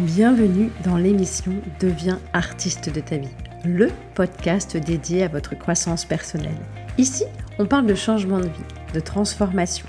Bienvenue dans l'émission Deviens artiste de ta vie, le podcast dédié à votre croissance personnelle. Ici, on parle de changement de vie, de transformation.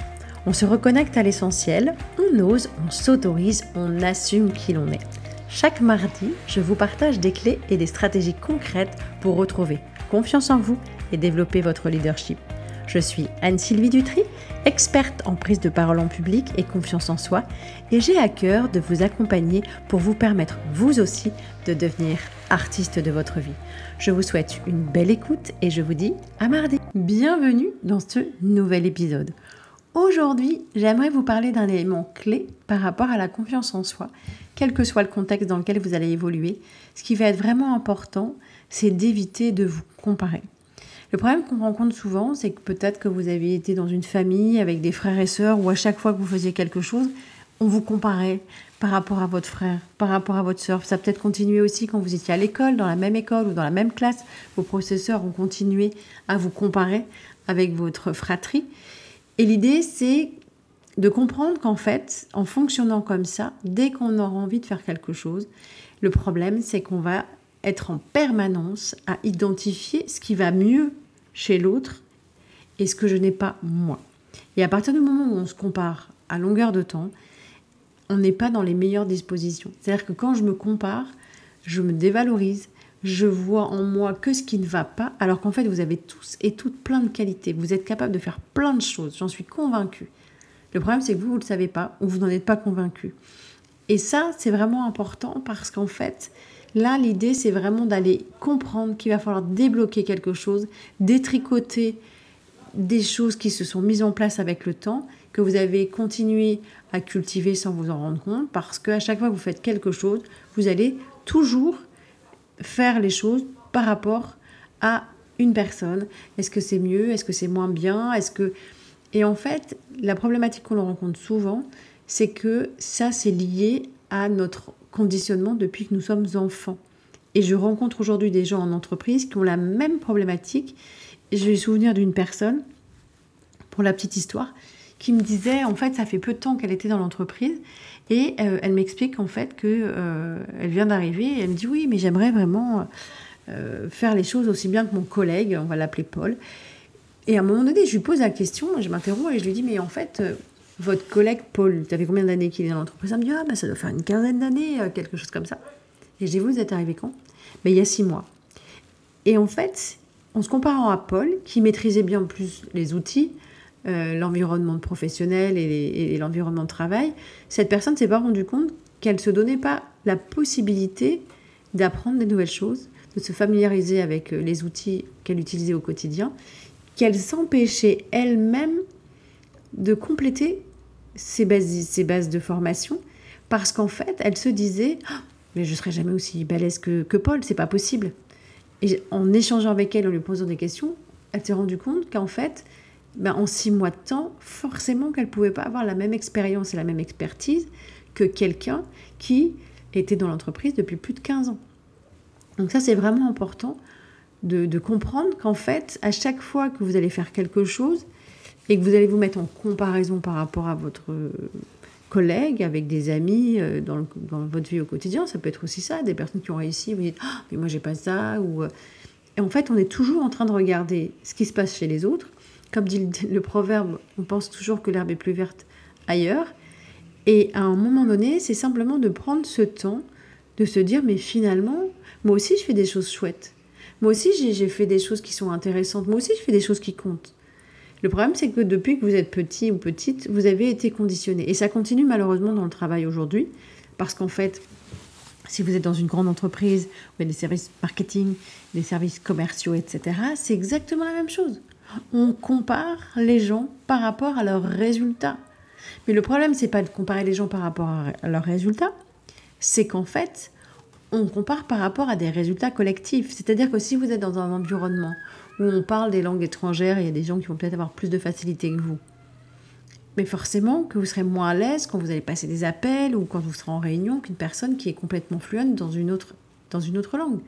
On se reconnecte à l'essentiel, on ose, on s'autorise, on assume qui l'on est. Chaque mardi, je vous partage des clés et des stratégies concrètes pour retrouver confiance en vous et développer votre leadership. Je suis Anne-Sylvie Dutry, experte en prise de parole en public et confiance en soi, et j'ai à cœur de vous accompagner pour vous permettre, vous aussi, de devenir artiste de votre vie. Je vous souhaite une belle écoute et je vous dis à mardi. Bienvenue dans ce nouvel épisode. Aujourd'hui, j'aimerais vous parler d'un élément clé par rapport à la confiance en soi, quel que soit le contexte dans lequel vous allez évoluer. Ce qui va être vraiment important, c'est d'éviter de vous comparer. Le problème qu'on rencontre souvent, c'est que peut-être que vous avez été dans une famille avec des frères et sœurs où à chaque fois que vous faisiez quelque chose, on vous comparait par rapport à votre frère, par rapport à votre sœur. Ça a peut-être continué aussi quand vous étiez à l'école, dans la même école ou dans la même classe. Vos professeurs ont continué à vous comparer avec votre fratrie. Et l'idée, c'est de comprendre qu'en fait, en fonctionnant comme ça, dès qu'on aura envie de faire quelque chose, le problème, c'est qu'on va être en permanence à identifier ce qui va mieux chez l'autre et ce que je n'ai pas moi. Et à partir du moment où on se compare à longueur de temps, on n'est pas dans les meilleures dispositions. C'est-à-dire que quand je me compare, je me dévalorise, je vois en moi que ce qui ne va pas, alors qu'en fait vous avez tous et toutes plein de qualités. Vous êtes capable de faire plein de choses, j'en suis convaincue. Le problème, c'est que vous ne le savez pas ou vous n'en êtes pas convaincu. Et ça, c'est vraiment important parce qu'en fait, là, l'idée, c'est vraiment d'aller comprendre qu'il va falloir débloquer quelque chose, détricoter des choses qui se sont mises en place avec le temps, que vous avez continué à cultiver sans vous en rendre compte, parce qu'à chaque fois que vous faites quelque chose, vous allez toujours faire les choses par rapport à une personne. Est-ce que c'est mieux? Est-ce que c'est moins bien? Et en fait, la problématique qu'on rencontre souvent, c'est que ça, c'est lié à notre conditionnement depuis que nous sommes enfants. Et je rencontre aujourd'hui des gens en entreprise qui ont la même problématique. Et je me souviens d'une personne, pour la petite histoire, qui me disait, en fait, ça fait peu de temps qu'elle était dans l'entreprise, et elle m'explique en fait qu'elle vient d'arriver, et elle me dit, oui, mais j'aimerais vraiment faire les choses aussi bien que mon collègue, on va l'appeler Paul. Et à un moment donné, je lui pose la question, je m'interromps et je lui dis, mais en fait, votre collègue Paul, ça fait combien d'années qu'il est dans l'entreprise? Elle me dit, ah, ben, ça doit faire une quinzaine d'années, quelque chose comme ça. Et je dis, vous êtes arrivé quand? Mais il y a 6 mois. Et en fait, en se comparant à Paul, qui maîtrisait bien plus les outils, l'environnement professionnel et l'environnement de travail, cette personne ne s'est pas rendue compte qu'elle ne se donnait pas la possibilité d'apprendre des nouvelles choses, de se familiariser avec les outils qu'elle utilisait au quotidien, qu'elle s'empêchait elle-même de compléter ses bases de formation, parce qu'en fait, elle se disait oh, « mais je ne serai jamais aussi balèze que Paul, c'est pas possible ». Et en échangeant avec elle, en lui posant des questions, elle s'est rendue compte qu'en fait, en 6 mois de temps, forcément qu'elle ne pouvait pas avoir la même expérience et la même expertise que quelqu'un qui était dans l'entreprise depuis plus de 15 ans. Donc ça, c'est vraiment important de comprendre qu'en fait, à chaque fois que vous allez faire quelque chose et que vous allez vous mettre en comparaison par rapport à votre collègue, avec des amis, dans votre vie au quotidien, ça peut être aussi ça, des personnes qui ont réussi, vous dites oh, « mais moi j'ai pas ça » Et en fait, on est toujours en train de regarder ce qui se passe chez les autres. Comme dit le proverbe, on pense toujours que l'herbe est plus verte ailleurs. Et à un moment donné, c'est simplement de prendre ce temps, de se dire « mais finalement, moi aussi je fais des choses chouettes. Moi aussi j'ai fait des choses qui sont intéressantes. Moi aussi je fais des choses qui comptent. » Le problème, c'est que depuis que vous êtes petit ou petite, vous avez été conditionné. Et ça continue malheureusement dans le travail aujourd'hui, parce qu'en fait, si vous êtes dans une grande entreprise, où il y a des services marketing, des services commerciaux, etc., c'est exactement la même chose. On compare les gens par rapport à leurs résultats. Mais le problème, c'est pas de comparer les gens par rapport à leurs résultats, c'est qu'en fait, on compare par rapport à des résultats collectifs. C'est-à-dire que si vous êtes dans un environnement où on parle des langues étrangères, il y a des gens qui vont peut-être avoir plus de facilité que vous. Mais forcément que vous serez moins à l'aise quand vous allez passer des appels ou quand vous serez en réunion qu'une personne qui est complètement fluente dans une autre langue.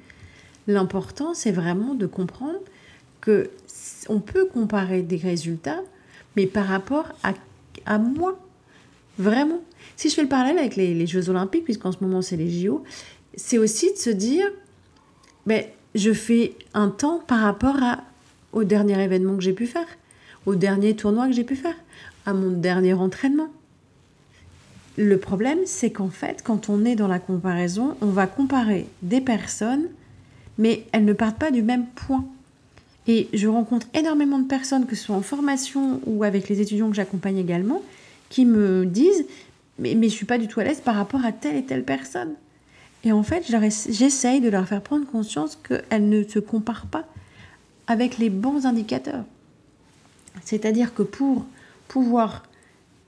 L'important, c'est vraiment de comprendre qu'on peut comparer des résultats, mais par rapport à moi. Vraiment. Si je fais le parallèle avec les Jeux Olympiques, puisqu'en ce moment c'est les JO, c'est aussi de se dire, je fais un temps par rapport au dernier événement que j'ai pu faire, au dernier tournoi que j'ai pu faire, à mon dernier entraînement. Le problème, c'est qu'en fait, quand on est dans la comparaison, on va comparer des personnes, mais elles ne partent pas du même point. Et je rencontre énormément de personnes, que ce soit en formation ou avec les étudiants que j'accompagne également, qui me disent mais je ne suis pas du tout à l'aise par rapport à telle et telle personne. Et en fait, j'essaye de leur faire prendre conscience qu'elles ne se comparent pas avec les bons indicateurs. C'est-à-dire que pour pouvoir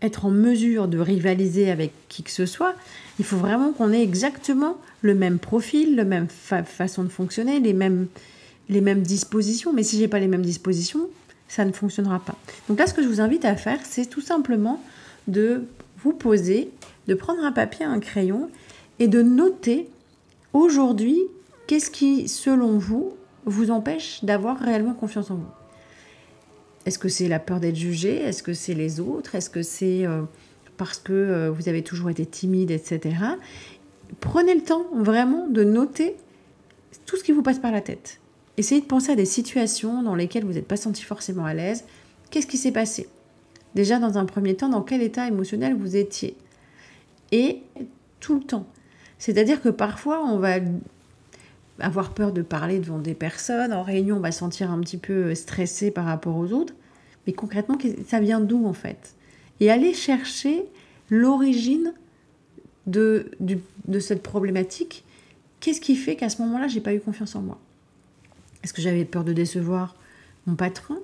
être en mesure de rivaliser avec qui que ce soit, il faut vraiment qu'on ait exactement le même profil, la même façon de fonctionner, les mêmes dispositions. Mais si je n'ai pas les mêmes dispositions, ça ne fonctionnera pas. Donc là, ce que je vous invite à faire, c'est tout simplement de vous poser, de prendre un papier, un crayon et de noter aujourd'hui qu'est-ce qui, selon vous, vous empêche d'avoir réellement confiance en vous. Est-ce que c'est la peur d'être jugé? Est-ce que c'est les autres? Est-ce que c'est parce que vous avez toujours été timide, etc. Prenez le temps vraiment de noter tout ce qui vous passe par la tête. Essayez de penser à des situations dans lesquelles vous n'êtes pas senti forcément à l'aise. Qu'est-ce qui s'est passé? Déjà, dans un premier temps, dans quel état émotionnel vous étiez? Et tout le temps. C'est-à-dire que parfois, on va avoir peur de parler devant des personnes. En réunion, on va se sentir un petit peu stressé par rapport aux autres. Mais concrètement, ça vient d'où, en fait? Et aller chercher l'origine de cette problématique. Qu'est-ce qui fait qu'à ce moment-là, je n'ai pas eu confiance en moi? Est-ce que j'avais peur de décevoir mon patron?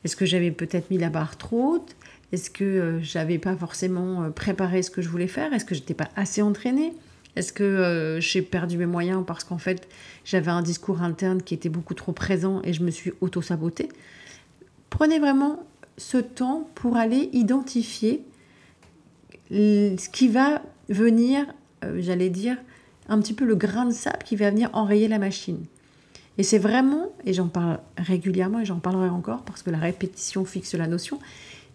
Est-ce que j'avais peut-être mis la barre trop haute? Est-ce que j'avais pas forcément préparé ce que je voulais faire? Est-ce que j'étais pas assez entraînée? Est-ce que j'ai perdu mes moyens parce qu'en fait, j'avais un discours interne qui était beaucoup trop présent et je me suis auto-sabotée? Prenez vraiment ce temps pour aller identifier ce qui va venir, j'allais dire, un petit peu le grain de sable qui va venir enrayer la machine. Et c'est vraiment, et j'en parle régulièrement et j'en parlerai encore parce que la répétition fixe la notion,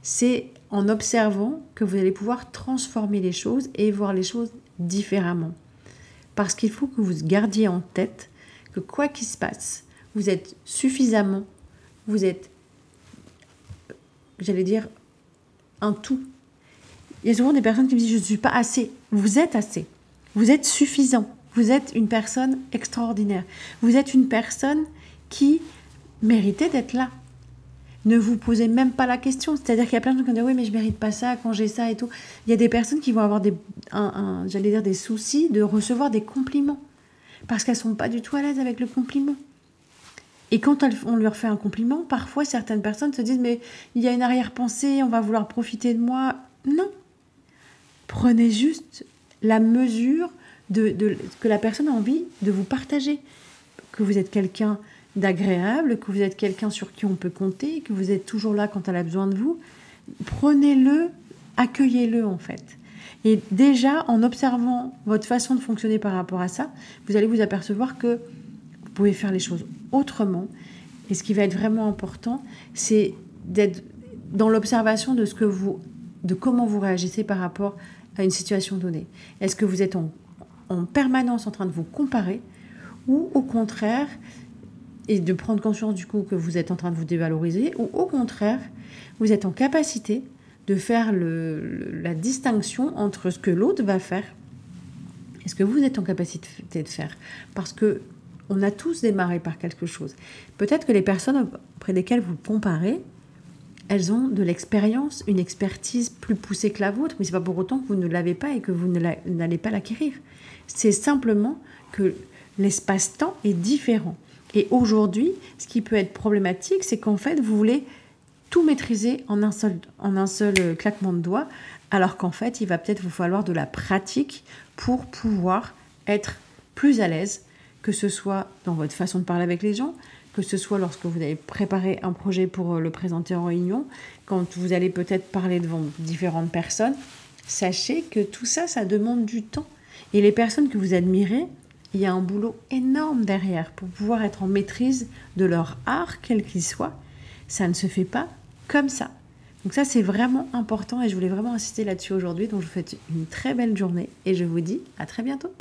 c'est en observant que vous allez pouvoir transformer les choses et voir les choses différemment. Parce qu'il faut que vous gardiez en tête que quoi qu'il se passe, vous êtes suffisamment, vous êtes, j'allais dire, un tout. Il y a souvent des personnes qui me disent « je ne suis pas assez ». Vous êtes assez, vous êtes suffisant. Vous êtes une personne extraordinaire. Vous êtes une personne qui méritait d'être là. Ne vous posez même pas la question. C'est-à-dire qu'il y a plein de gens qui vont dire « oui, mais je ne mérite pas ça quand j'ai ça et tout ». Il y a des personnes qui vont avoir des soucis de recevoir des compliments parce qu'elles ne sont pas du tout à l'aise avec le compliment. Et quand on leur fait un compliment, parfois certaines personnes se disent « mais il y a une arrière-pensée, on va vouloir profiter de moi ». Non. Prenez juste la mesure que la personne a envie de vous partager, que vous êtes quelqu'un d'agréable, que vous êtes quelqu'un sur qui on peut compter, que vous êtes toujours là quand elle a besoin de vous. Prenez-le, accueillez-le en fait. Et déjà, en observant votre façon de fonctionner par rapport à ça, vous allez vous apercevoir que vous pouvez faire les choses autrement. Et ce qui va être vraiment important, c'est d'être dans l'observation de comment vous réagissez par rapport à une situation donnée. Est-ce que vous êtes en permanence en train de vous comparer ou au contraire, et de prendre conscience du coup que vous êtes en train de vous dévaloriser, ou au contraire, vous êtes en capacité de faire la distinction entre ce que l'autre va faire et ce que vous êtes en capacité de faire. Parce que on a tous démarré par quelque chose. Peut-être que les personnes auprès desquelles vous comparez, elles ont de l'expérience, une expertise plus poussée que la vôtre, mais ce n'est pas pour autant que vous ne l'avez pas et que vous n'allez pas l'acquérir. C'est simplement que l'espace-temps est différent. Et aujourd'hui, ce qui peut être problématique, c'est qu'en fait, vous voulez tout maîtriser en un seul claquement de doigts, alors qu'en fait, il va peut-être vous falloir de la pratique pour pouvoir être plus à l'aise, que ce soit dans votre façon de parler avec les gens, que ce soit lorsque vous avez préparé un projet pour le présenter en réunion, quand vous allez peut-être parler devant différentes personnes. Sachez que tout ça, ça demande du temps. Et les personnes que vous admirez, il y a un boulot énorme derrière pour pouvoir être en maîtrise de leur art, quel qu'il soit. Ça ne se fait pas comme ça. Donc ça, c'est vraiment important et je voulais vraiment insister là-dessus aujourd'hui. Donc je vous souhaite une très belle journée et je vous dis à très bientôt.